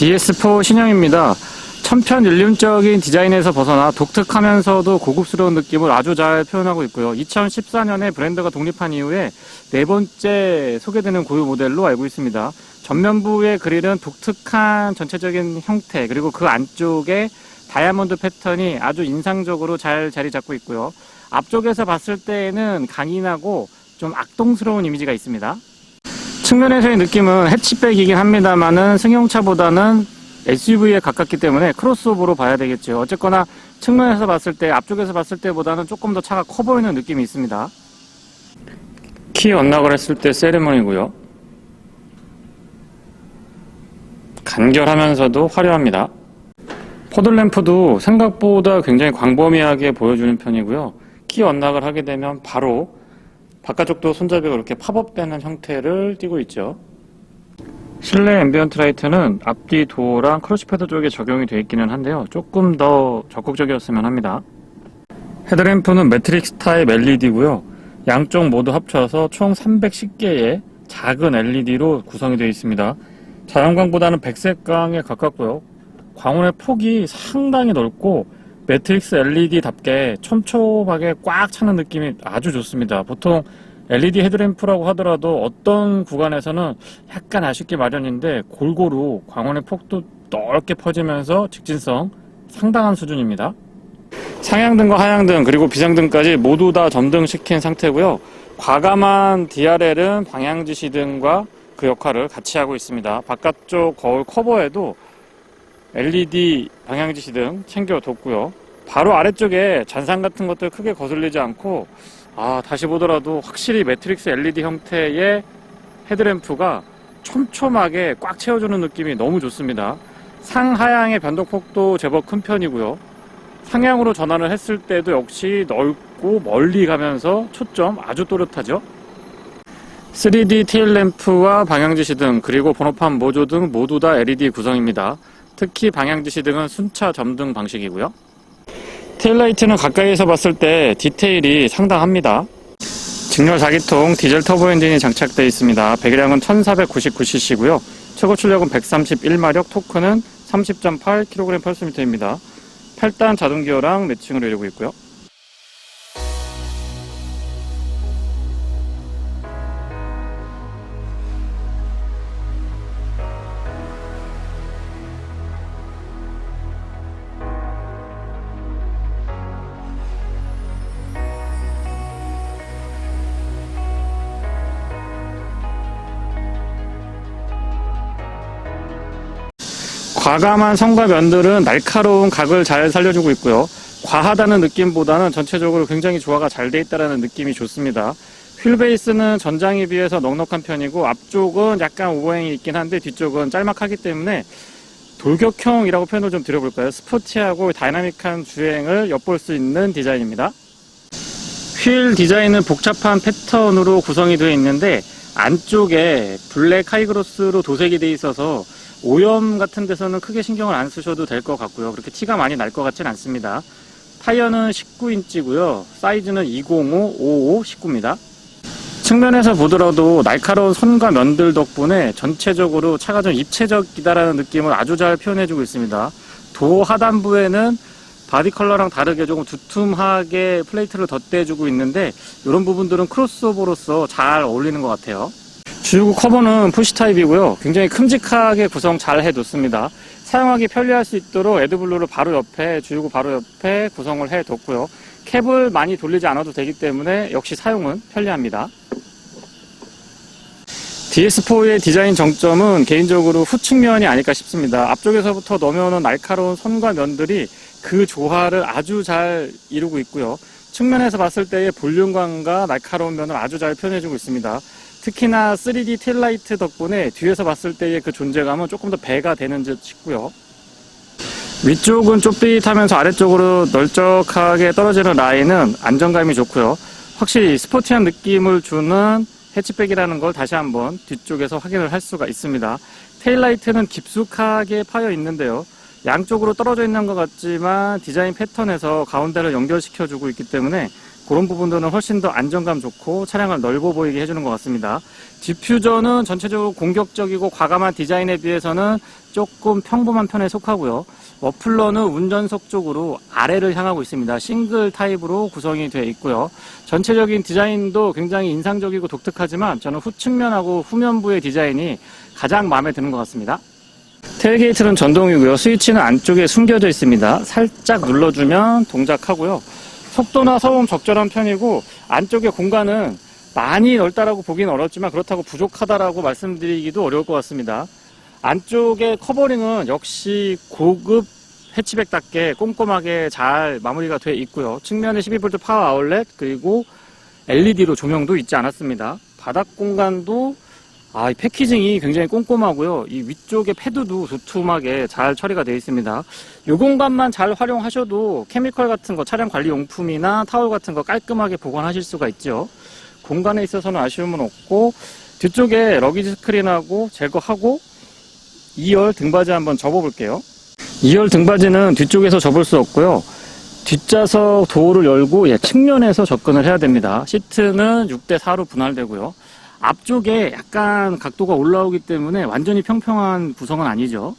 DS4 신형입니다. 천편일률적인 디자인에서 벗어나 독특하면서도 고급스러운 느낌을 아주 잘 표현하고 있고요. 2014년에 브랜드가 독립한 이후에 네 번째 소개되는 고유 모델로 알고 있습니다. 전면부의 그릴은 독특한 전체적인 형태, 그리고 그 안쪽에 다이아몬드 패턴이 아주 인상적으로 잘 자리 잡고 있고요. 앞쪽에서 봤을 때에는 강인하고 좀 악동스러운 이미지가 있습니다. 측면에서의 느낌은 해치백이긴 합니다만은 승용차보다는 SUV에 가깝기 때문에 크로스오버로 봐야 되겠죠. 어쨌거나 측면에서 봤을 때, 앞쪽에서 봤을 때보다는 조금 더 차가 커 보이는 느낌이 있습니다. 키 언락을 했을 때 세레머니고요. 간결하면서도 화려합니다. 포들램프도 생각보다 굉장히 광범위하게 보여주는 편이고요. 키 언락을 하게 되면 바로 바깥쪽도 손잡이가 이렇게 팝업되는 형태를 띠고 있죠. 실내 앰비언트 라이트는 앞뒤 도어랑 크러쉬패드 쪽에 적용이 되어 있기는 한데요. 조금 더 적극적이었으면 합니다. 헤드램프는 매트릭스 타입 LED고요. 양쪽 모두 합쳐서 총 310개의 작은 LED로 구성이 되어 있습니다. 자연광보다는 백색광에 가깝고요. 광원의 폭이 상당히 넓고 매트릭스 LED답게 촘촘하게 꽉 차는 느낌이 아주 좋습니다. 보통 LED 헤드램프라고 하더라도 어떤 구간에서는 약간 아쉽게 마련인데 골고루 광원의 폭도 넓게 퍼지면서 직진성 상당한 수준입니다. 상향등과 하향등 그리고 비상등까지 모두 다 점등시킨 상태고요. 과감한 DRL은 방향지시등과 그 역할을 같이 하고 있습니다. 바깥쪽 거울 커버에도 LED 방향지시등 챙겨뒀고요. 바로 아래쪽에 잔상 같은 것들 크게 거슬리지 않고 다시 보더라도 확실히 매트릭스 LED 형태의 헤드램프가 촘촘하게 꽉 채워주는 느낌이 너무 좋습니다. 상하향의 변동폭도 제법 큰 편이고요. 상향으로 전환을 했을 때도 역시 넓고 멀리 가면서 초점 아주 또렷하죠. 3D 테일램프와 방향지시등 그리고 번호판 모조 등 모두 다 LED 구성입니다. 특히 방향지시등은 순차 점등 방식이고요. 테일라이트는 가까이에서 봤을 때 디테일이 상당합니다. 직렬 4기통 디젤 터보 엔진이 장착되어 있습니다. 배기량은 1499cc고요. 최고 출력은 131마력, 토크는 30.8kg/S입니다. 8단 자동 기어랑 매칭으로 이루고 있고요. 과감한 선과 면들은 날카로운 각을 잘 살려주고 있고요. 과하다는 느낌보다는 전체적으로 굉장히 조화가 잘 돼 있다는 느낌이 좋습니다. 휠 베이스는 전장에 비해서 넉넉한 편이고 앞쪽은 약간 오버행이 있긴 한데 뒤쪽은 짤막하기 때문에 돌격형이라고 표현을 좀 드려볼까요? 스포티하고 다이나믹한 주행을 엿볼 수 있는 디자인입니다. 휠 디자인은 복잡한 패턴으로 구성이 되어 있는데 안쪽에 블랙 하이그로스로 도색이 되어 있어서 오염 같은 데서는 크게 신경을 안 쓰셔도 될 것 같고요. 그렇게 티가 많이 날 것 같진 않습니다. 타이어는 19인치고요. 사이즈는 205, 55, 19입니다. 측면에서 보더라도 날카로운 선과 면들 덕분에 전체적으로 차가 좀 입체적이다라는 느낌을 아주 잘 표현해주고 있습니다. 도어 하단부에는 바디 컬러랑 다르게 조금 두툼하게 플레이트를 덧대주고 있는데 이런 부분들은 크로스오버로서 잘 어울리는 것 같아요. 주유구 커버는 푸시 타입이고요. 굉장히 큼직하게 구성 잘 해뒀습니다. 사용하기 편리할 수 있도록 애드블루를 바로 옆에, 주유구 바로 옆에 구성을 해뒀고요. 캡을 많이 돌리지 않아도 되기 때문에 역시 사용은 편리합니다. DS4의 디자인 정점은 개인적으로 후측면이 아닐까 싶습니다. 앞쪽에서부터 넘어오는 날카로운 선과 면들이 그 조화를 아주 잘 이루고 있고요. 측면에서 봤을 때의 볼륨감과 날카로운 면을 아주 잘 표현해주고 있습니다. 특히나 3D 테일라이트 덕분에 뒤에서 봤을 때의 그 존재감은 조금 더 배가 되는 듯 싶고요. 위쪽은 좁빗하면서 아래쪽으로 널쩍하게 떨어지는 라인은 안정감이 좋고요. 확실히 스포티한 느낌을 주는 해치백이라는 걸 다시 한번 뒤쪽에서 확인을 할 수가 있습니다. 테일라이트는 깊숙하게 파여 있는데요. 양쪽으로 떨어져 있는 것 같지만 디자인 패턴에서 가운데를 연결시켜주고 있기 때문에 그런 부분들은 훨씬 더 안정감 좋고 차량을 넓어 보이게 해주는 것 같습니다. 디퓨저는 전체적으로 공격적이고 과감한 디자인에 비해서는 조금 평범한 편에 속하고요. 머플러는 운전석 쪽으로 아래를 향하고 있습니다. 싱글 타입으로 구성이 되어 있고요. 전체적인 디자인도 굉장히 인상적이고 독특하지만 저는 후측면하고 후면부의 디자인이 가장 마음에 드는 것 같습니다. 테일게이트는 전동이고요. 스위치는 안쪽에 숨겨져 있습니다. 살짝 눌러주면 동작하고요. 속도나 소음 적절한 편이고 안쪽에 공간은 많이 넓다라고 보기는 어렵지만 그렇다고 부족하다라고 말씀드리기도 어려울 것 같습니다. 안쪽의 커버링은 역시 고급 해치백답게 꼼꼼하게 잘 마무리가 되어 있고요. 측면에 12V 파워 아울렛 그리고 LED로 조명도 있지 않았습니다. 바닥 공간도 이 패키징이 굉장히 꼼꼼하고요. 이 위쪽에 패드도 두툼하게 잘 처리가 되어 있습니다. 이 공간만 잘 활용하셔도 케미컬 같은 거, 차량 관리 용품이나 타월 같은 거 깔끔하게 보관하실 수가 있죠. 공간에 있어서는 아쉬움은 없고 뒤쪽에 러기지 스크린하고 제거하고 2열 등받이 한번 접어볼게요. 2열 등받이는 뒤쪽에서 접을 수 없고요. 뒷좌석 도어를 열고 측면에서 접근을 해야 됩니다. 시트는 6대4로 분할되고요. 앞쪽에 약간 각도가 올라오기 때문에 완전히 평평한 구성은 아니죠.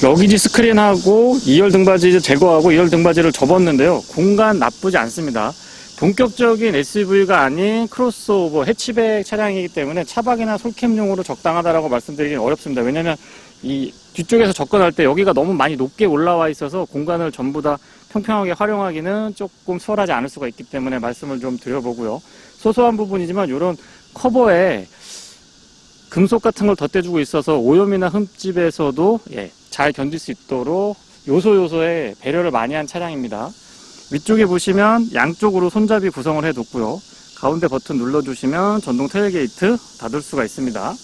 러기지 스크린하고 2열 등받이 제거하고 2열 등받이를 접었는데요. 공간 나쁘지 않습니다. 본격적인 SUV가 아닌 크로스오버 해치백 차량이기 때문에 차박이나 솔캠용으로 적당하다라고 말씀드리기는 어렵습니다. 왜냐하면 이 뒤쪽에서 접근할 때 여기가 너무 많이 높게 올라와 있어서 공간을 전부 다 평평하게 활용하기는 조금 수월하지 않을 수가 있기 때문에 말씀을 좀 드려보고요. 소소한 부분이지만 이런 커버에 금속 같은 걸 덧대주고 있어서 오염이나 흠집에서도 잘 견딜 수 있도록 요소요소에 배려를 많이 한 차량입니다. 위쪽에 보시면 양쪽으로 손잡이 구성을 해뒀고요. 가운데 버튼 눌러주시면 전동 테일게이트 닫을 수가 있습니다.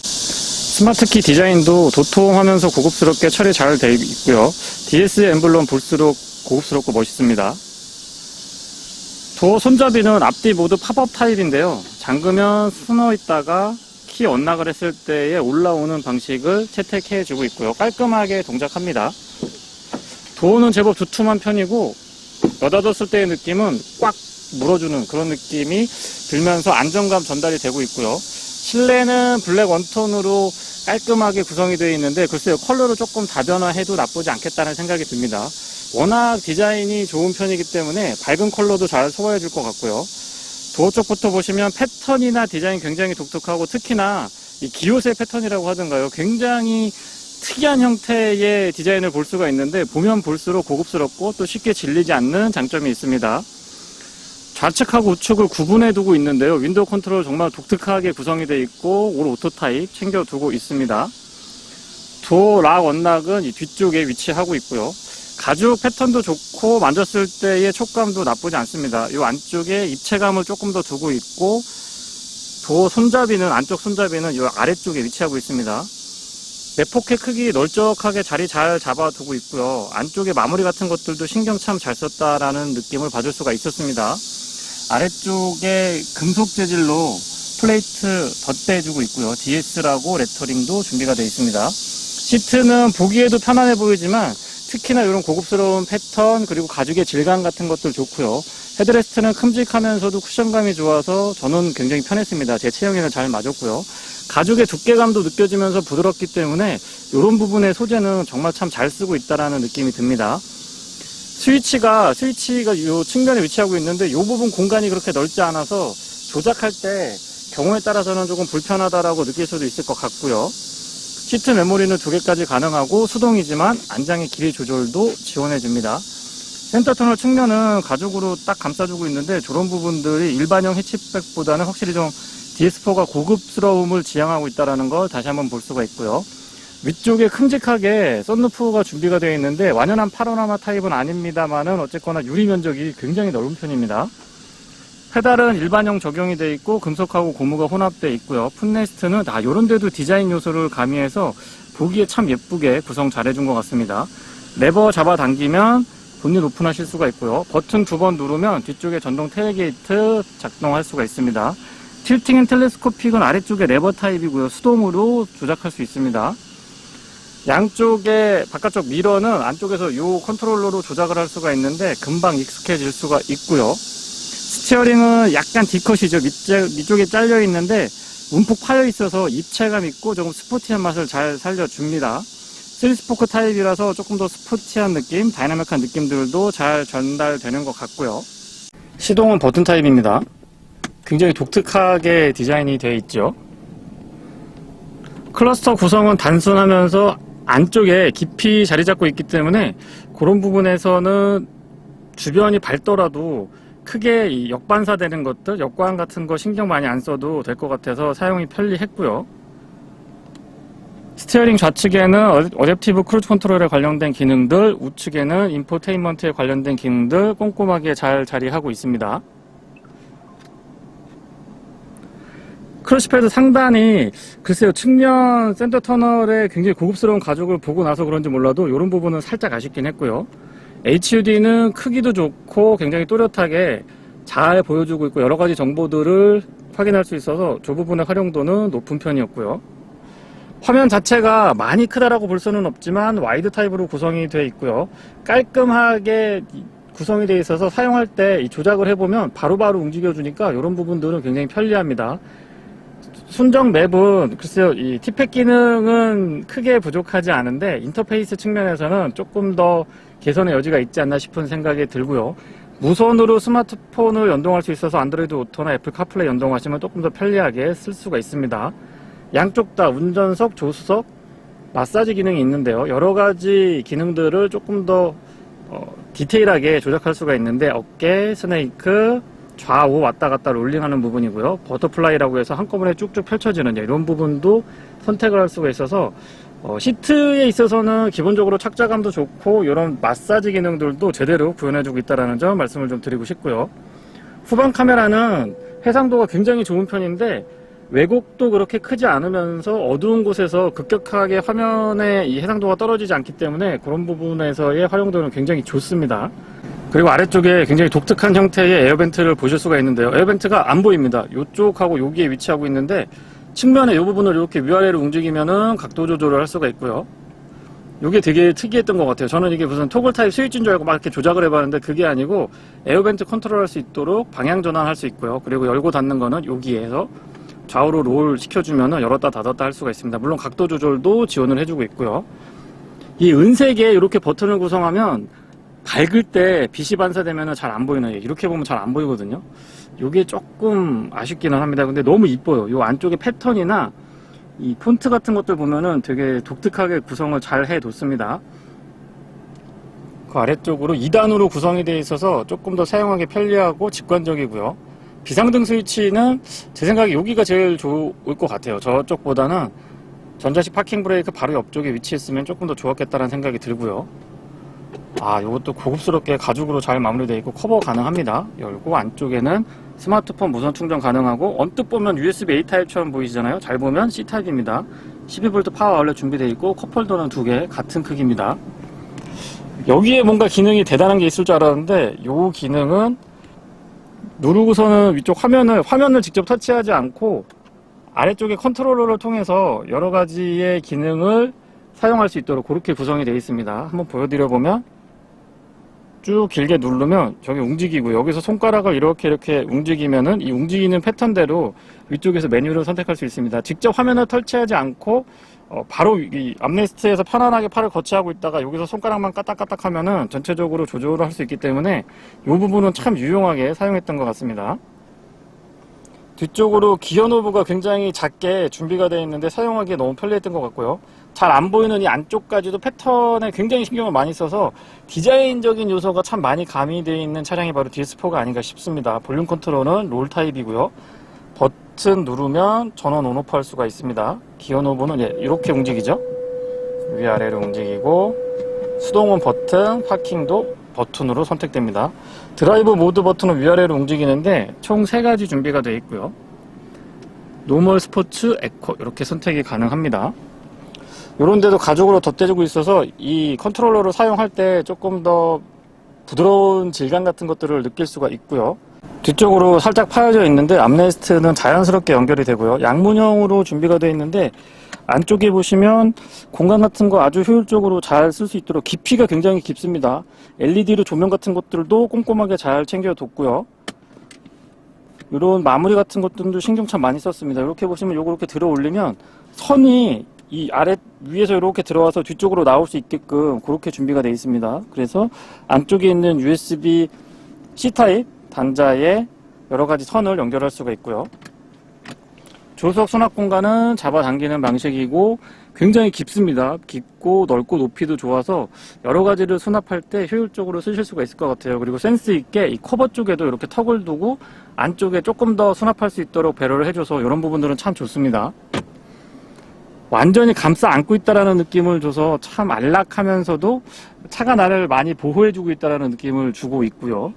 스마트키 디자인도 도톰하면서 고급스럽게 처리 잘 되어 있고요. DS 엠블럼 볼수록 고급스럽고 멋있습니다. 도어 손잡이는 앞뒤 모두 팝업 타입인데요. 잠그면 숨어 있다가 키 언락을 했을 때에 올라오는 방식을 채택해주고 있고요. 깔끔하게 동작합니다. 도어는 제법 두툼한 편이고 여닫았을 때의 느낌은 꽉 물어주는 그런 느낌이 들면서 안정감 전달이 되고 있고요. 실내는 블랙 원톤으로 깔끔하게 구성이 되어 있는데 글쎄요, 컬러를 조금 다변화해도 나쁘지 않겠다는 생각이 듭니다. 워낙 디자인이 좋은 편이기 때문에 밝은 컬러도 잘 소화해 줄 것 같고요. 도어 쪽부터 보시면 패턴이나 디자인 굉장히 독특하고 특히나 이 기호세 패턴이라고 하던가요, 굉장히 특이한 형태의 디자인을 볼 수가 있는데 보면 볼수록 고급스럽고 또 쉽게 질리지 않는 장점이 있습니다. 좌측하고 우측을 구분해 두고 있는데요. 윈도우 컨트롤 정말 독특하게 구성이 되어 있고 올 오토 타입 챙겨두고 있습니다. 도어 락 언락은 이 뒤쪽에 위치하고 있고요. 가죽 패턴도 좋고 만졌을 때의 촉감도 나쁘지 않습니다. 이 안쪽에 입체감을 조금 더 두고 있고 도어 손잡이는 안쪽 손잡이는 이 아래쪽에 위치하고 있습니다. 내포켓 크기 널쩍하게 자리 잘 잡아두고 있고요. 안쪽에 마무리 같은 것들도 신경 참 잘 썼다라는 느낌을 받을 수가 있었습니다. 아래쪽에 금속 재질로 플레이트 덧대주고 있고요. DS라고 레터링도 준비가 되어 있습니다. 시트는 보기에도 편안해 보이지만 특히나 이런 고급스러운 패턴 그리고 가죽의 질감 같은 것들 좋고요. 헤드레스트는 큼직하면서도 쿠션감이 좋아서 저는 굉장히 편했습니다. 제 체형에는 잘 맞았고요. 가죽의 두께감도 느껴지면서 부드럽기 때문에 이런 부분의 소재는 정말 참 잘 쓰고 있다라는 느낌이 듭니다. 스위치가 이 측면에 위치하고 있는데 이 부분 공간이 그렇게 넓지 않아서 조작할 때 경우에 따라서는 조금 불편하다라고 느낄 수도 있을 것 같고요. 시트 메모리는 2개까지 가능하고 수동이지만 안장의 길이 조절도 지원해줍니다. 센터터널 측면은 가죽으로 딱 감싸주고 있는데 저런 부분들이 일반형 해치백보다는 확실히 좀 DS4가 고급스러움을 지향하고 있다는 걸 다시 한번 볼 수가 있고요. 위쪽에 큼직하게 썬루프가 준비가 되어 있는데 완연한 파노라마 타입은 아닙니다만은 어쨌거나 유리 면적이 굉장히 넓은 편입니다. 페달은 일반형 적용이 되어 있고 금속하고 고무가 혼합되어 있고요. 풋레스트는 이런 데도 디자인 요소를 가미해서 보기에 참 예쁘게 구성 잘 해준 것 같습니다. 레버 잡아당기면 본닛 오픈하실 수가 있고요. 버튼 2번 누르면 뒤쪽에 전동 테일게이트 작동할 수가 있습니다. 틸팅 앤 텔레스코픽은 아래쪽에 레버 타입이고요. 수동으로 조작할 수 있습니다. 양쪽에 바깥쪽 미러는 안쪽에서 이 컨트롤러로 조작을 할 수가 있는데 금방 익숙해질 수가 있고요. 스티어링은 약간 D컷이죠. 밑쪽에 잘려 있는데 움푹 파여 있어서 입체감 있고 조금 스포티한 맛을 잘 살려줍니다. 3스포크 타입이라서 조금 더 스포티한 느낌, 다이나믹한 느낌들도 잘 전달되는 것 같고요. 시동은 버튼 타입입니다. 굉장히 독특하게 디자인이 되어 있죠. 클러스터 구성은 단순하면서 안쪽에 깊이 자리 잡고 있기 때문에 그런 부분에서는 주변이 밝더라도 크게 이 역반사되는 것들, 역광 같은 거 신경 많이 안 써도 될 것 같아서 사용이 편리했고요. 스티어링 좌측에는 어댑티브 크루즈 컨트롤에 관련된 기능들, 우측에는 인포테인먼트에 관련된 기능들 꼼꼼하게 잘 자리하고 있습니다. 크러쉬패드 상단이 글쎄요, 측면 센터 터널에 굉장히 고급스러운 가죽을 보고 나서 그런지 몰라도 이런 부분은 살짝 아쉽긴 했고요. HUD는 크기도 좋고 굉장히 또렷하게 잘 보여주고 있고 여러가지 정보들을 확인할 수 있어서 저 부분의 활용도는 높은 편이었고요. 화면 자체가 많이 크다라고 볼 수는 없지만 와이드 타입으로 구성이 되어 있고요. 깔끔하게 구성이 되어 있어서 사용할 때 이 조작을 해보면 바로바로 움직여주니까 이런 부분들은 굉장히 편리합니다. 순정 맵은 글쎄요, 이 티팩 기능은 크게 부족하지 않은데 인터페이스 측면에서는 조금 더 개선의 여지가 있지 않나 싶은 생각이 들고요. 무선으로 스마트폰을 연동할 수 있어서 안드로이드 오토나 애플 카플레이 연동하시면 조금 더 편리하게 쓸 수가 있습니다. 양쪽 다 운전석, 조수석, 마사지 기능이 있는데요. 여러 가지 기능들을 조금 더 디테일하게 조작할 수가 있는데 어깨, 스네이크, 좌우 왔다 갔다 롤링하는 부분이고요. 버터플라이라고 해서 한꺼번에 쭉쭉 펼쳐지는 이런 부분도 선택을 할 수가 있어서 시트에 있어서는 기본적으로 착자감도 좋고 이런 마사지 기능들도 제대로 구현해주고 있다는 점 말씀을 좀 드리고 싶고요. 후방 카메라는 해상도가 굉장히 좋은 편인데 왜곡도 그렇게 크지 않으면서 어두운 곳에서 급격하게 화면에 이 해상도가 떨어지지 않기 때문에 그런 부분에서의 활용도는 굉장히 좋습니다. 그리고 아래쪽에 굉장히 독특한 형태의 에어벤트를 보실 수가 있는데요. 에어벤트가 안 보입니다. 이쪽하고 여기에 위치하고 있는데 측면에 이 부분을 이렇게 위아래로 움직이면은 각도 조절을 할 수가 있고요. 이게 되게 특이했던 것 같아요. 저는 이게 무슨 토글 타입 스위치인 줄 알고 막 이렇게 조작을 해봤는데 그게 아니고 에어벤트 컨트롤 할 수 있도록 방향 전환할 수 있고요. 그리고 열고 닫는 거는 여기에서 좌우로 롤 시켜주면 열었다 닫았다 할 수가 있습니다. 물론 각도 조절도 지원을 해주고 있고요. 이 은색에 이렇게 버튼을 구성하면 밝을 때 빛이 반사되면 잘 안 보이는, 이렇게 보면 잘 안 보이거든요. 이게 조금 아쉽기는 합니다. 근데 너무 이뻐요. 이 안쪽에 패턴이나 이 폰트 같은 것들 보면은 되게 독특하게 구성을 잘 해뒀습니다. 그 아래쪽으로 2단으로 구성이 되어 있어서 조금 더 사용하기 편리하고 직관적이고요. 비상등 스위치는 제 생각에 여기가 제일 좋을 것 같아요. 저쪽보다는 전자식 파킹 브레이크 바로 옆쪽에 위치했으면 조금 더 좋았겠다는 생각이 들고요. 이것도 고급스럽게 가죽으로 잘 마무리되어 있고 커버 가능합니다. 열고 안쪽에는 스마트폰 무선 충전 가능하고 언뜻 보면 USB A 타입처럼 보이시잖아요. 잘 보면 C 타입입니다. 12V 파워 아울렛 준비되어 있고 컵홀더는 2개 같은 크기입니다. 여기에 뭔가 기능이 대단한 게 있을 줄 알았는데 이 기능은 누르고서는 위쪽 화면을 직접 터치하지 않고 아래쪽에 컨트롤러를 통해서 여러 가지의 기능을 사용할 수 있도록 그렇게 구성이 되어 있습니다. 한번 보여드려 보면 쭉 길게 누르면 저기 움직이고 여기서 손가락을 이렇게 움직이면은 이 움직이는 패턴대로 위쪽에서 메뉴를 선택할 수 있습니다. 직접 화면을 터치하지 않고 바로 이 암레스트에서 편안하게 팔을 거치하고 있다가 여기서 손가락만 까딱까딱 하면은 전체적으로 조절을 할 수 있기 때문에 이 부분은 참 유용하게 사용했던 것 같습니다. 뒤쪽으로 기어 노브가 굉장히 작게 준비가 되어 있는데 사용하기에 너무 편리했던 것 같고요. 잘 안 보이는 이 안쪽까지도 패턴에 굉장히 신경을 많이 써서 디자인적인 요소가 참 많이 가미되어 있는 차량이 바로 DS4가 아닌가 싶습니다. 볼륨 컨트롤은 롤 타입이고요. 버튼 누르면 전원 온오프 할 수가 있습니다. 기어 노브는 이렇게 움직이죠. 위아래로 움직이고 수동은 버튼, 파킹도 버튼으로 선택됩니다. 드라이브 모드 버튼은 위아래로 움직이는데 총 3가지 준비가 되어 있고요. 노멀, 스포츠, 에코 이렇게 선택이 가능합니다. 이런 데도 가죽으로 덧대지고 있어서 이 컨트롤러를 사용할 때 조금 더 부드러운 질감 같은 것들을 느낄 수가 있고요. 뒤쪽으로 살짝 파여져 있는데 암레스트는 자연스럽게 연결이 되고요. 양문형으로 준비가 되어 있는데 안쪽에 보시면 공간 같은 거 아주 효율적으로 잘 쓸 수 있도록 깊이가 굉장히 깊습니다. LED로 조명 같은 것들도 꼼꼼하게 잘 챙겨뒀고요. 이런 마무리 같은 것들도 신경 참 많이 썼습니다. 이렇게 보시면 요거 이렇게 들어 올리면 선이 이 아래 위에서 이렇게 들어와서 뒤쪽으로 나올 수 있게끔 그렇게 준비가 되어 있습니다. 그래서 안쪽에 있는 USB C타입 단자에 여러 가지 선을 연결할 수가 있고요. 조석 수납 공간은 잡아당기는 방식이고 굉장히 깊습니다. 깊고 넓고 높이도 좋아서 여러 가지를 수납할 때 효율적으로 쓰실 수가 있을 것 같아요. 그리고 센스 있게 이 커버 쪽에도 이렇게 턱을 두고 안쪽에 조금 더 수납할 수 있도록 배려를 해줘서 이런 부분들은 참 좋습니다. 완전히 감싸 안고 있다라는 느낌을 줘서 참 안락하면서도 차가 나를 많이 보호해주고 있다라는 느낌을 주고 있고요.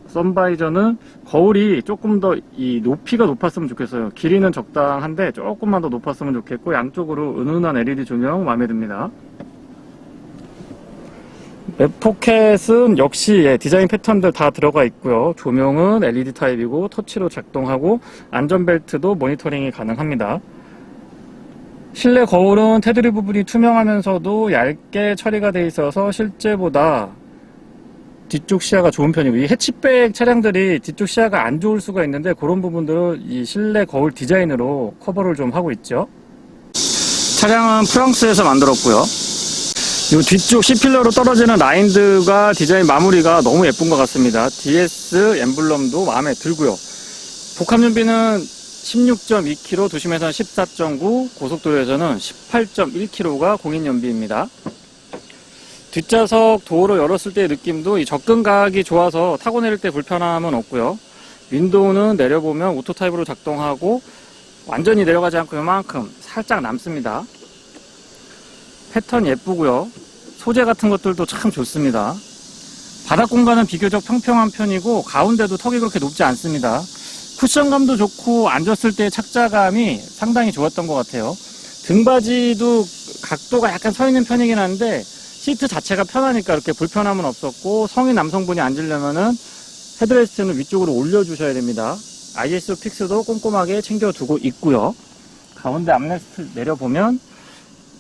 선바이저는 거울이 조금 더 이 높이가 높았으면 좋겠어요. 길이는 적당한데 조금만 더 높았으면 좋겠고, 양쪽으로 은은한 LED 조명 마음에 듭니다. 맵포켓은 역시 디자인 패턴들 다 들어가 있고요. 조명은 LED 타입이고 터치로 작동하고 안전벨트도 모니터링이 가능합니다. 실내 거울은 테두리 부분이 투명하면서도 얇게 처리가 되어 있어서 실제보다 뒤쪽 시야가 좋은 편이고, 이 해치백 차량들이 뒤쪽 시야가 안 좋을 수가 있는데 그런 부분들을 이 실내 거울 디자인으로 커버를 좀 하고 있죠. 차량은 프랑스에서 만들었고요. 이 뒤쪽 C필러로 떨어지는 라인들과 디자인 마무리가 너무 예쁜 것 같습니다. DS 엠블럼도 마음에 들고요. 복합연비는 16.2km, 도심에서는 14.9, 고속도로에서는 18.1km가 공인연비입니다. 뒷좌석 도어를 열었을 때의 느낌도 이 접근각이 좋아서 타고 내릴 때 불편함은 없고요. 윈도우는 내려보면 오토 타입으로 작동하고 완전히 내려가지 않고 이만큼 살짝 남습니다. 패턴 예쁘고요. 소재 같은 것들도 참 좋습니다. 바닥 공간은 비교적 평평한 편이고 가운데도 턱이 그렇게 높지 않습니다. 쿠션감도 좋고 앉았을 때의 착자감이 상당히 좋았던 것 같아요. 등받이도 각도가 약간 서 있는 편이긴 한데 시트 자체가 편하니까 이렇게 불편함은 없었고, 성인 남성분이 앉으려면은 헤드레스트는 위쪽으로 올려주셔야 됩니다. ISO 픽스도 꼼꼼하게 챙겨두고 있고요. 가운데 암레스트 내려보면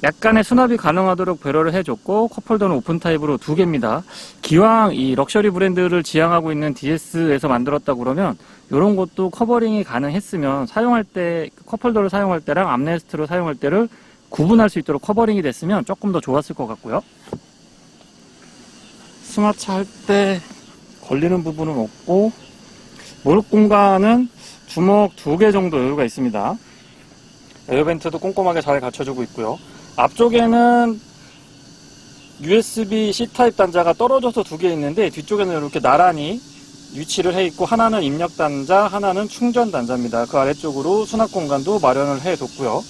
약간의 수납이 가능하도록 배려를 해줬고, 컵홀더는 오픈 타입으로 2개입니다. 기왕 이 럭셔리 브랜드를 지향하고 있는 DS에서 만들었다 그러면 이런 것도 커버링이 가능했으면 사용할 때, 컵홀더를 사용할 때랑 암레스트로 사용할 때를 구분할 수 있도록 커버링이 됐으면 조금 더 좋았을 것 같고요. 승하차 할 때 걸리는 부분은 없고, 몰 공간은 주먹 2개 정도 여유가 있습니다. 에어벤트도 꼼꼼하게 잘 갖춰주고 있고요. 앞쪽에는 USB C타입 단자가 떨어져서 2개 있는데 뒤쪽에는 이렇게 나란히 위치를 해 있고, 하나는 입력 단자, 하나는 충전 단자입니다. 그 아래쪽으로 수납 공간도 마련을 해 뒀고요.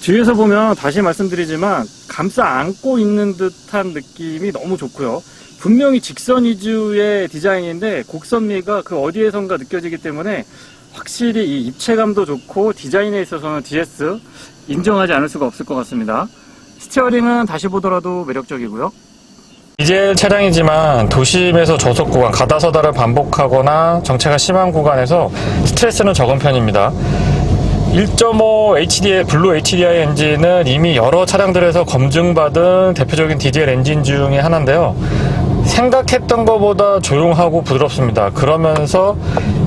뒤에서 보면 다시 말씀드리지만 감싸 안고 있는 듯한 느낌이 너무 좋고요. 분명히 직선 위주의 디자인인데 곡선미가 그 어디에선가 느껴지기 때문에 확실히 이 입체감도 좋고 디자인에 있어서는 DS 인정하지 않을 수가 없을 것 같습니다. 스티어링은 다시 보더라도 매력적이고요. 디젤 차량이지만 도심에서 저속 구간, 가다서다를 반복하거나 정체가 심한 구간에서 스트레스는 적은 편입니다. 1.5 HDI, 블루 HDI 엔진은 이미 여러 차량들에서 검증받은 대표적인 디젤 엔진 중에 하나인데요. 생각했던 것보다 조용하고 부드럽습니다. 그러면서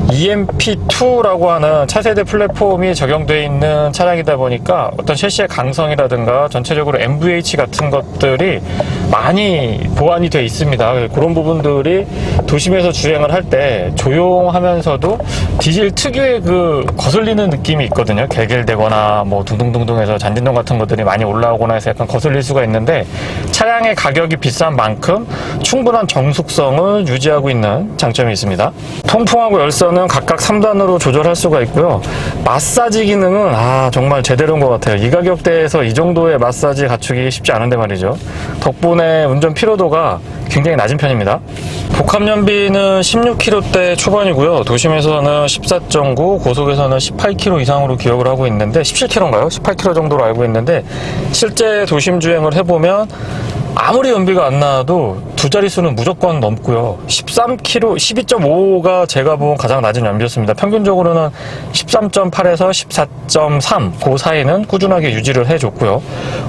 EMP2라고 하는 차세대 플랫폼이 적용되어 있는 차량이다 보니까 어떤 셰시의 강성이라든가 전체적으로 MVH 같은 것들이 많이 보완이 되어 있습니다. 그런 부분들이 도심에서 주행을 할 때 조용하면서도 디젤 특유의 그 거슬리는 느낌이 있거든요. 개길되거나 뭐 둥둥둥둥 해서 잔진동 같은 것들이 많이 올라오거나 해서 약간 거슬릴 수가 있는데, 차량의 가격이 비싼 만큼 충분한 정숙성을 유지하고 있는 장점이 있습니다. 통풍하고 열선은 각각 3단으로 조절할 수가 있고요. 마사지 기능은 정말 제대로인 것 같아요. 이 가격대에서 이 정도의 마사지 갖추기 쉽지 않은데 말이죠. 덕분에 운전 피로도가 굉장히 낮은 편입니다. 복합연비는 16km대 초반이고요. 도심에서는 14.9, 고속에서는 18km 이상으로 기억을 하고 있는데, 17km인가요? 18km 정도로 알고 있는데, 실제 도심 주행을 해보면 아무리 연비가 안 나와도 두 자릿수는 무조건 넘고요. 13km, 12.5가 제가 본 가장 낮은 연비였습니다. 평균적으로는 13.8에서 14.3 그 사이는 꾸준하게 유지를 해줬고요.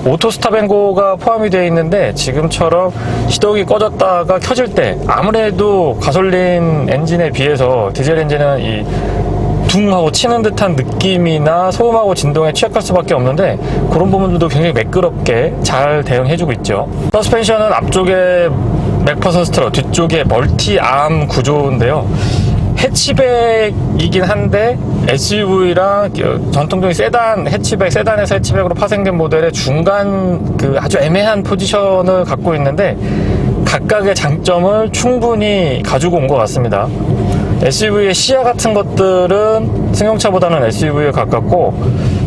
오토 스탑앤고가 포함이 되어 있는데 지금처럼 시동이 꺼졌다가 켜질 때 아무래도 가솔린 엔진에 비해서 디젤 엔진은 이 둥 하고 치는 듯한 느낌이나 소음하고 진동에 취약할 수밖에 없는데 그런 부분들도 굉장히 매끄럽게 잘 대응해주고 있죠. 서스펜션은 앞쪽에 맥퍼슨 스트러, 뒤쪽에 멀티암 구조인데요. 해치백이긴 한데 SUV랑 전통적인 세단, 세단에서 해치백으로 파생된 모델의 중간 그 아주 애매한 포지션을 갖고 있는데 각각의 장점을 충분히 가지고 온 것 같습니다. SUV의 시야 같은 것들은 승용차보다는 SUV에 가깝고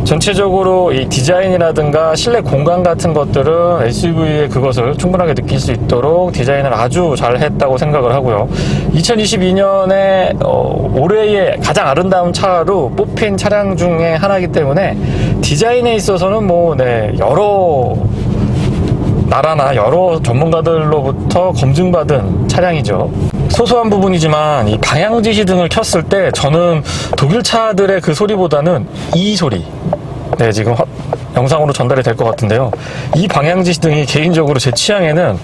전체적으로 이 디자인이라든가 실내 공간 같은 것들은 SUV의 그것을 충분하게 느낄 수 있도록 디자인을 아주 잘 했다고 생각을 하고요. 2022년에 올해의 가장 아름다운 차로 뽑힌 차량 중에 하나이기 때문에 디자인에 있어서는 여러 나라나 여러 전문가들로부터 검증받은 차량이죠. 소소한 부분이지만 이 방향지시 등을 켰을 때 저는 독일 차들의 그 소리보다는 이 소리, 지금 영상으로 전달이 될 것 같은데요. 이 방향지시 등이 개인적으로 제 취향에는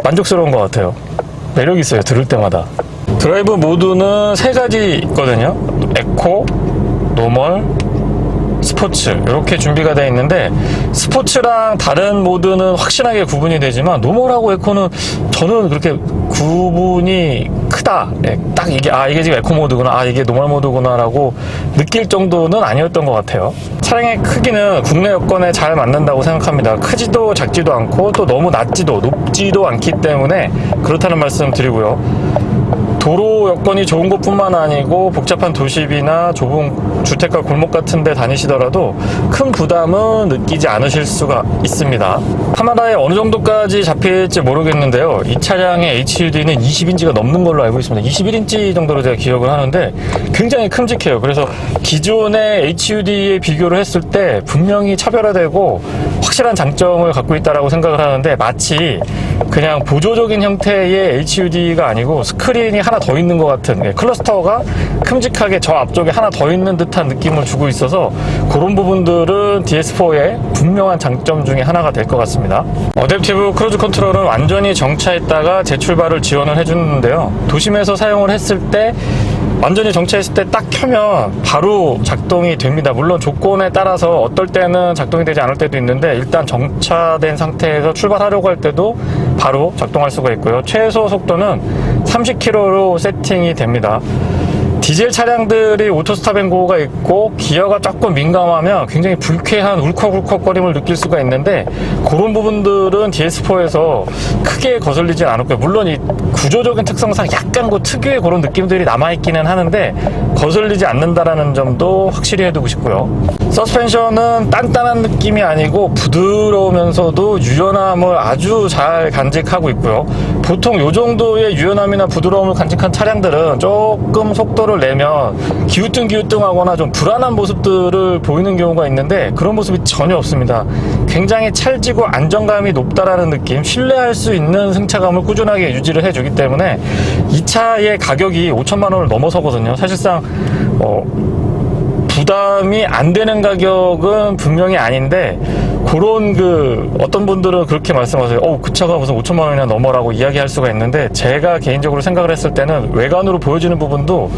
만족스러운 것 같아요. 매력이 있어요, 들을 때마다. 드라이브 모드는 세 가지 있거든요. 에코, 노멀, 스포츠 이렇게 준비가 되어 있는데 스포츠랑 다른 모드는 확실하게 구분이 되지만 노멀하고 에코는 저는 그렇게 구분이 크다, 딱 이게 지금 에코 모드구나, 이게 노멀 모드구나 라고 느낄 정도는 아니었던 것 같아요. 차량의 크기는 국내 여건에 잘 맞는다고 생각합니다. 크지도 작지도 않고 또 너무 낮지도 높지도 않기 때문에 그렇다는 말씀 드리고요. 도로 여건이 좋은 것뿐만 아니고 복잡한 도시비나 좁은 주택가 골목 같은 데 다니시더라도 큰 부담은 느끼지 않으실 수가 있습니다. 카메라에 어느 정도까지 잡힐지 모르겠는데요. 이 차량의 HUD는 20인치가 넘는 걸로 알고 있습니다. 21인치 정도로 제가 기억을 하는데 굉장히 큼직해요. 그래서 기존의 HUD에 비교를 했을 때 분명히 차별화되고 확실한 장점을 갖고 있다고 생각을 하는데 마치 그냥 보조적인 형태의 HUD가 아니고 스크린이 하나 더 있는 것 같은, 클러스터가 큼직하게 저 앞쪽에 하나 더 있는 듯한 느낌을 주고 있어서 그런 부분들은 DS4의 분명한 장점 중에 하나가 될 것 같습니다. 어댑티브 크루즈 컨트롤은 완전히 정차했다가 재출발을 지원을 해주는데요. 도심에서 사용을 했을 때 완전히 정차했을 때 딱 켜면 바로 작동이 됩니다. 물론 조건에 따라서 어떨 때는 작동이 되지 않을 때도 있는데 일단 정차된 상태에서 출발하려고 할 때도 바로 작동할 수가 있고요. 최소 속도는 30km로 세팅이 됩니다. 디젤 차량들이 오토스탑앤고가 있고 기어가 조금 민감하면 굉장히 불쾌한 울컥울컥거림을 느낄 수가 있는데 그런 부분들은 DS4에서 크게 거슬리진 않았고요. 물론 이 구조적인 특성상 약간 그 특유의 그런 느낌들이 남아있기는 하는데 거슬리지 않는다라는 점도 확실히 해두고 싶고요. 서스펜션은 단단한 느낌이 아니고 부드러우면서도 유연함을 아주 잘 간직하고 있고요. 보통 이 정도의 유연함이나 부드러움을 간직한 차량들은 조금 속도를 내면 기우뚱기우뚱하거나 좀 불안한 모습들을 보이는 경우가 있는데 그런 모습이 전혀 없습니다. 굉장히 찰지고 안정감이 높다라는 느낌, 신뢰할 수 있는 승차감을 꾸준하게 유지를 해주기 때문에 이 차의 가격이 5천만 원을 넘어서거든요. 사실상 부담이 안 되는 가격은 분명히 아닌데 그런 어떤 분들은 그렇게 말씀하세요. 그 차가 무슨 5천만 원이나 넘어라고 이야기할 수가 있는데 제가 개인적으로 생각을 했을 때는 외관으로 보여지는 부분도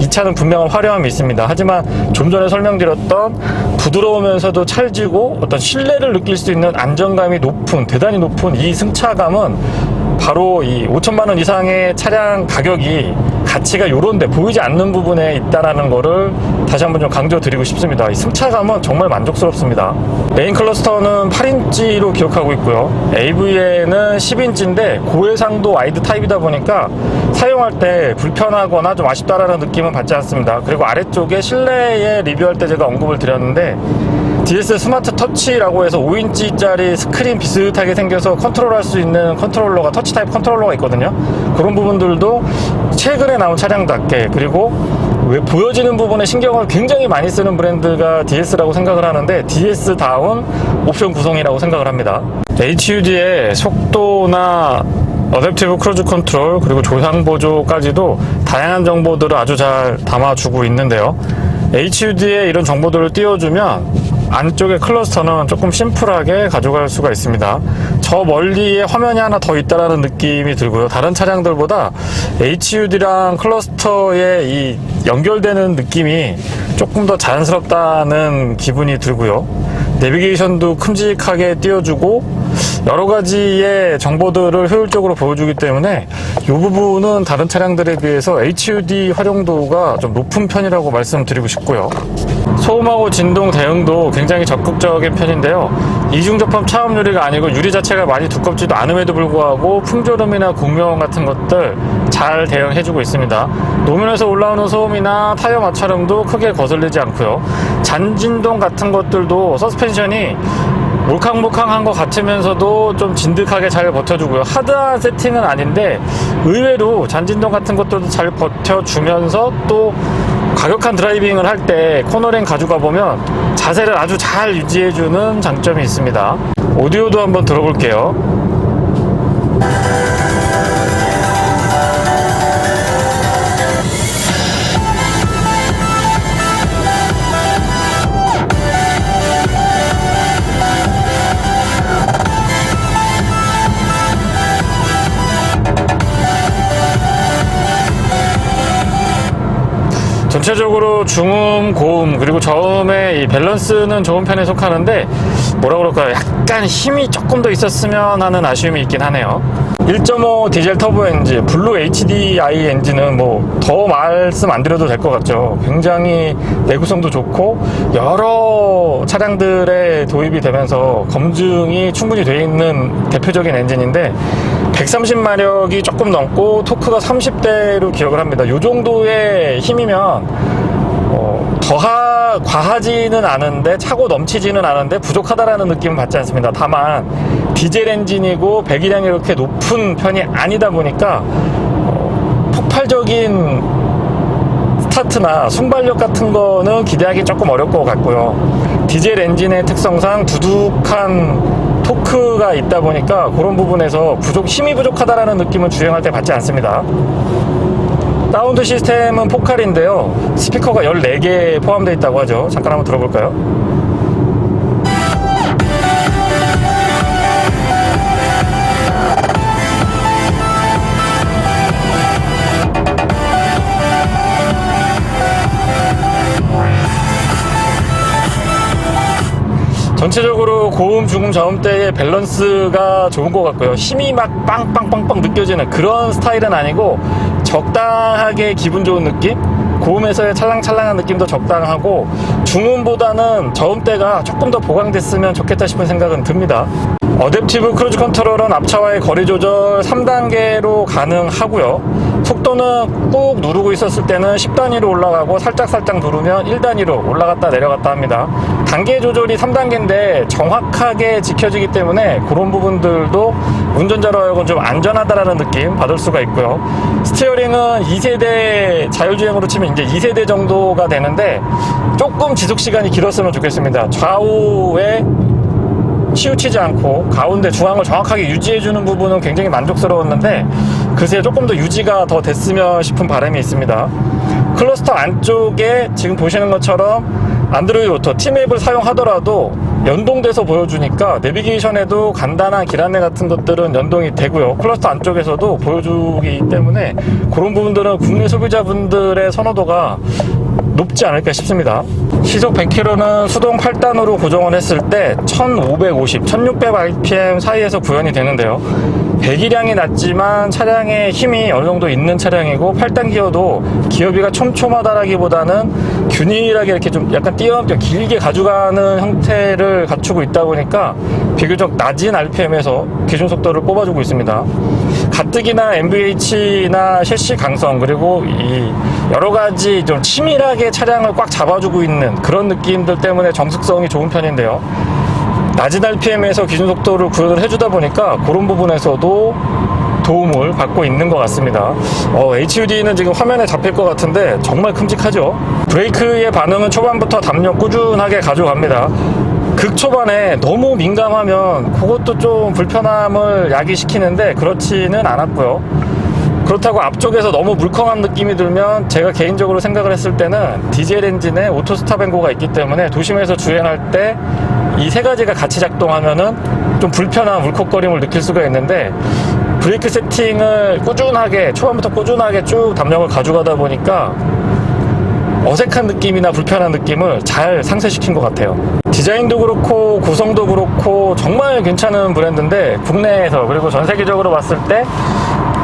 이 차는 분명한 화려함이 있습니다. 하지만 좀 전에 설명드렸던 부드러우면서도 찰지고 어떤 신뢰를 느낄 수 있는 안정감이 높은, 대단히 높은 이 승차감은 바로 이 5천만 원 이상의 차량 가격이 가치가 요런데 보이지 않는 부분에 있다라는 거를 다시 한번 좀 강조드리고 싶습니다. 이 승차감은 정말 만족스럽습니다. 메인 클러스터는 8인치로 기억하고 있고요. AV에는 10인치인데 고해상도 와이드 타입이다 보니까 사용할 때 불편하거나 좀 아쉽다라는 느낌은 받지 않습니다. 그리고 아래쪽에 실내에 리뷰할 때 제가 언급을 드렸는데 DS 스마트 터치라고 해서 5인치짜리 스크린 비슷하게 생겨서 컨트롤할 수 있는 컨트롤러가, 터치 타입 컨트롤러가 있거든요. 그런 부분들도 최근에 나온 차량답게, 그리고 왜 보여지는 부분에 신경을 굉장히 많이 쓰는 브랜드가 DS라고 생각을 하는데, DS다운 옵션 구성이라고 생각을 합니다. HUD의 속도나 어댑티브 크루즈 컨트롤, 그리고 조향 보조까지도 다양한 정보들을 아주 잘 담아주고 있는데요. HUD에 이런 정보들을 띄워주면 안쪽의 클러스터는 조금 심플하게 가져갈 수가 있습니다. 저 멀리에 화면이 하나 더 있다라는 느낌이 들고요. 다른 차량들보다 HUD랑 클러스터의 이 연결되는 느낌이 조금 더 자연스럽다는 기분이 들고요. 내비게이션도 큼직하게 띄워주고 여러 가지의 정보들을 효율적으로 보여주기 때문에 이 부분은 다른 차량들에 비해서 HUD 활용도가 좀 높은 편이라고 말씀드리고 싶고요. 소음하고 진동 대응도 굉장히 적극적인 편인데요. 이중 접합 차음 유리가 아니고 유리 자체가 많이 두껍지도 않음에도 불구하고 풍조름이나 공명 같은 것들 잘 대응해주고 있습니다. 노면에서 올라오는 소음이나 타이어 마찰음도 크게 거슬리지 않고요. 잔진동 같은 것들도 서스펜션이 몰캉몰캉한 것 같으면서도 좀 진득하게 잘 버텨주고요. 하드한 세팅은 아닌데 의외로 잔진동 같은 것들도 잘 버텨주면서 또 과격한 드라이빙을 할 때 코너링 가져가 보면 자세를 아주 잘 유지해주는 장점이 있습니다. 오디오도 한번 들어볼게요. 전체적으로 중음, 고음, 그리고 저음의 이 밸런스는 좋은 편에 속하는데 뭐라 그럴까요? 약간 힘이 조금 더 있었으면 하는 아쉬움이 있긴 하네요. 1.5 디젤 터보 엔진, 블루 HDI 엔진은 뭐 더 말씀 안 드려도 될 것 같죠. 굉장히 내구성도 좋고 여러 차량들에 도입이 되면서 검증이 충분히 되어 있는 대표적인 엔진인데 130마력이 조금 넘고 토크가 30대로 기억을 합니다. 이 정도의 힘이면 과하지는 않은데 차고 넘치지는 않은데 부족하다라는 느낌은 받지 않습니다. 다만 디젤 엔진이고 배기량이 이렇게 높은 편이 아니다 보니까 폭발적인 스타트나 순발력 같은 거는 기대하기 조금 어려울 것 같고요. 디젤 엔진의 특성상 두둑한 토크가 있다 보니까 그런 부분에서 힘이 부족하다라는 느낌은 주행할 때 받지 않습니다. 사운드 시스템은 포칼인데요. 스피커가 14개 포함되어 있다고 하죠. 잠깐 한번 들어볼까요? 전체적으로 고음, 중음, 저음대의 밸런스가 좋은 것 같고요. 힘이 막 빵빵빵빵 느껴지는 그런 스타일은 아니고 적당하게 기분 좋은 느낌? 고음에서의 찰랑찰랑한 느낌도 적당하고 중음보다는 저음대가 조금 더 보강됐으면 좋겠다 싶은 생각은 듭니다. 어댑티브 크루즈 컨트롤은 앞차와의 거리 조절 3단계로 가능하고요. 속도는 꾹 누르고 있었을 때는 10단위로 올라가고 살짝살짝 누르면 1단위로 올라갔다 내려갔다 합니다. 단계 조절이 3단계인데 정확하게 지켜지기 때문에 그런 부분들도 운전자로 하여금 좀 안전하다라는 느낌 받을 수가 있고요. 스티어링은 2세대 자율주행으로 치면 이제 2세대 정도가 되는데 조금 지속시간이 길었으면 좋겠습니다. 좌우에 치우치지 않고 가운데 중앙을 정확하게 유지해주는 부분은 굉장히 만족스러웠는데 글쎄 조금 더 유지가 더 됐으면 싶은 바람이 있습니다. 클러스터 안쪽에 지금 보시는 것처럼 안드로이드 오토 T맵을 사용하더라도 연동돼서 보여주니까 내비게이션에도 간단한 길 안내 같은 것들은 연동이 되고요. 클러스터 안쪽에서도 보여주기 때문에 그런 부분들은 국내 소비자분들의 선호도가 높지 않을까 싶습니다. 시속 100km는 수동 8단으로 고정을 했을 때 1550, 1600rpm 사이에서 구현이 되는데요. 배기량이 낮지만 차량의 힘이 어느 정도 있는 차량이고 8단 기어도 기어비가 촘촘하다라기보다는 균일하게 이렇게 좀 약간 띄엄띄엄 길게 가져가는 형태를 갖추고 있다 보니까 비교적 낮은 RPM에서 기준 속도를 뽑아주고 있습니다. 가뜩이나 MVH나 셰시 강성 그리고 이 여러 가지 좀 치밀하게 차량을 꽉 잡아주고 있는 그런 느낌들 때문에 정숙성이 좋은 편인데요. 낮은 RPM에서 기준 속도를 구현을 해주다 보니까 그런 부분에서도 도움을 받고 있는 것 같습니다. HUD는 지금 화면에 잡힐 것 같은데 정말 큼직하죠. 브레이크의 반응은 초반부터 담력 꾸준하게 가져갑니다. 극초반에 너무 민감하면 그것도 좀 불편함을 야기시키는데 그렇지는 않았고요. 그렇다고 앞쪽에서 너무 물컹한 느낌이 들면 제가 개인적으로 생각을 했을 때는 디젤 엔진에 오토 스탑 앤고가 있기 때문에 도심에서 주행할 때 이 세 가지가 같이 작동하면은 좀 불편한 울컥거림을 느낄 수가 있는데 브레이크 세팅을 꾸준하게 초반부터 꾸준하게 쭉 담력을 가져가다 보니까 어색한 느낌이나 불편한 느낌을 잘 상쇄시킨 것 같아요. 디자인도 그렇고 구성도 그렇고 정말 괜찮은 브랜드인데 국내에서 그리고 전 세계적으로 봤을 때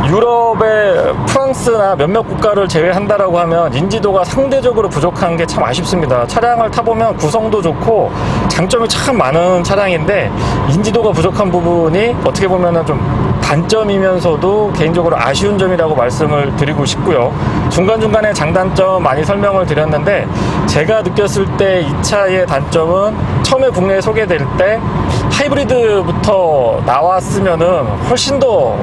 유럽의 프랑스나 몇몇 국가를 제외한다라고 하면 인지도가 상대적으로 부족한 게 참 아쉽습니다. 차량을 타보면 구성도 좋고 장점이 참 많은 차량인데 인지도가 부족한 부분이 어떻게 보면은 좀 단점이면서도 개인적으로 아쉬운 점이라고 말씀을 드리고 싶고요. 중간중간에 장단점 많이 설명을 드렸는데 제가 느꼈을 때 이 차의 단점은 처음에 국내에 소개될 때 하이브리드부터 나왔으면은 훨씬 더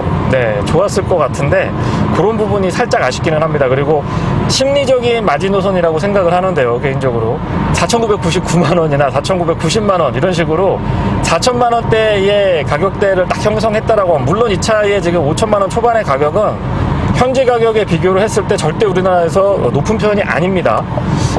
좋았을 것 같은데 그런 부분이 살짝 아쉽기는 합니다. 그리고 심리적인 마지노선이라고 생각을 하는데요. 개인적으로 4,999만원이나 4,990만원 이런 식으로 4천만원대의 가격대를 딱 형성했다라고 하면 물론 이 차의 지금 5천만원 초반의 가격은 현재 가격에 비교를 했을 때 절대 우리나라에서 높은 편이 아닙니다.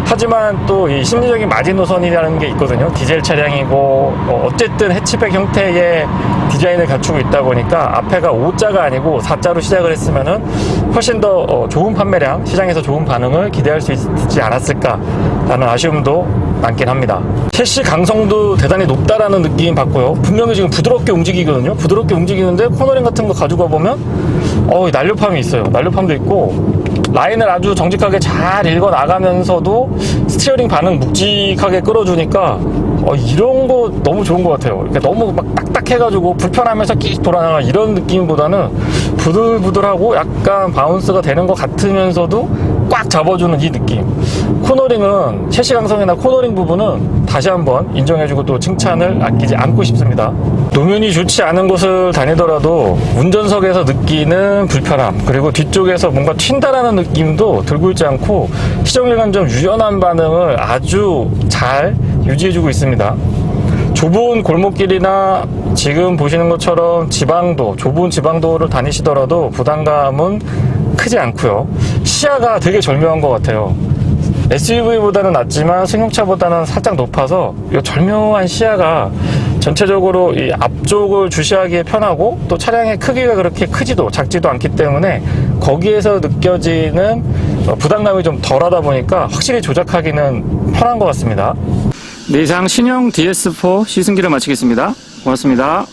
하지만 또 이 심리적인 마지노선이라는 게 있거든요. 디젤 차량이고 어쨌든 해치백 형태의 디자인을 갖추고 있다 보니까 앞에가 5자가 아니고 4자로 시작을 했으면은 훨씬 더 좋은 판매량, 시장에서 좋은 반응을 기대할 수 있지 않았을까라는 아쉬움도 많긴 합니다. 셰시 강성도 대단히 높다라는 느낌 받고요. 분명히 지금 부드럽게 움직이거든요. 부드럽게 움직이는데 코너링 같은 거 가지고 가보면 날렵함이 있어요. 날렵함도 있고 라인을 아주 정직하게 잘 읽어 나가면서도 스티어링 반응 묵직하게 끌어주니까 이런 거 너무 좋은 것 같아요. 그러니까 너무 막 딱딱해가지고 불편하면서 끼익 돌아나가 이런 느낌보다는 부들부들하고 약간 바운스가 되는 것 같으면서도 꽉 잡아주는 이 느낌. 코너링은 셰시 강성이나 코너링 부분은 다시 한번 인정해주고 또 칭찬을 아끼지 않고 싶습니다. 노면이 좋지 않은 곳을 다니더라도 운전석에서 느끼는 불편함 그리고 뒤쪽에서 뭔가 튄다라는 느낌도 들고 있지 않고 시정일관 좀 유연한 반응을 아주 잘 유지해주고 있습니다. 좁은 골목길이나 지금 보시는 것처럼 지방도, 좁은 지방도를 다니시더라도 부담감은 크지 않고요. 시야가 되게 절묘한 것 같아요. SUV보다는 낮지만 승용차보다는 살짝 높아서 이 절묘한 시야가 전체적으로 이 앞쪽을 주시하기에 편하고 또 차량의 크기가 그렇게 크지도 작지도 않기 때문에 거기에서 느껴지는 부담감이 좀 덜하다 보니까 확실히 조작하기는 편한 것 같습니다. 네, 이상 신형 DS4 시승기를 마치겠습니다. 고맙습니다.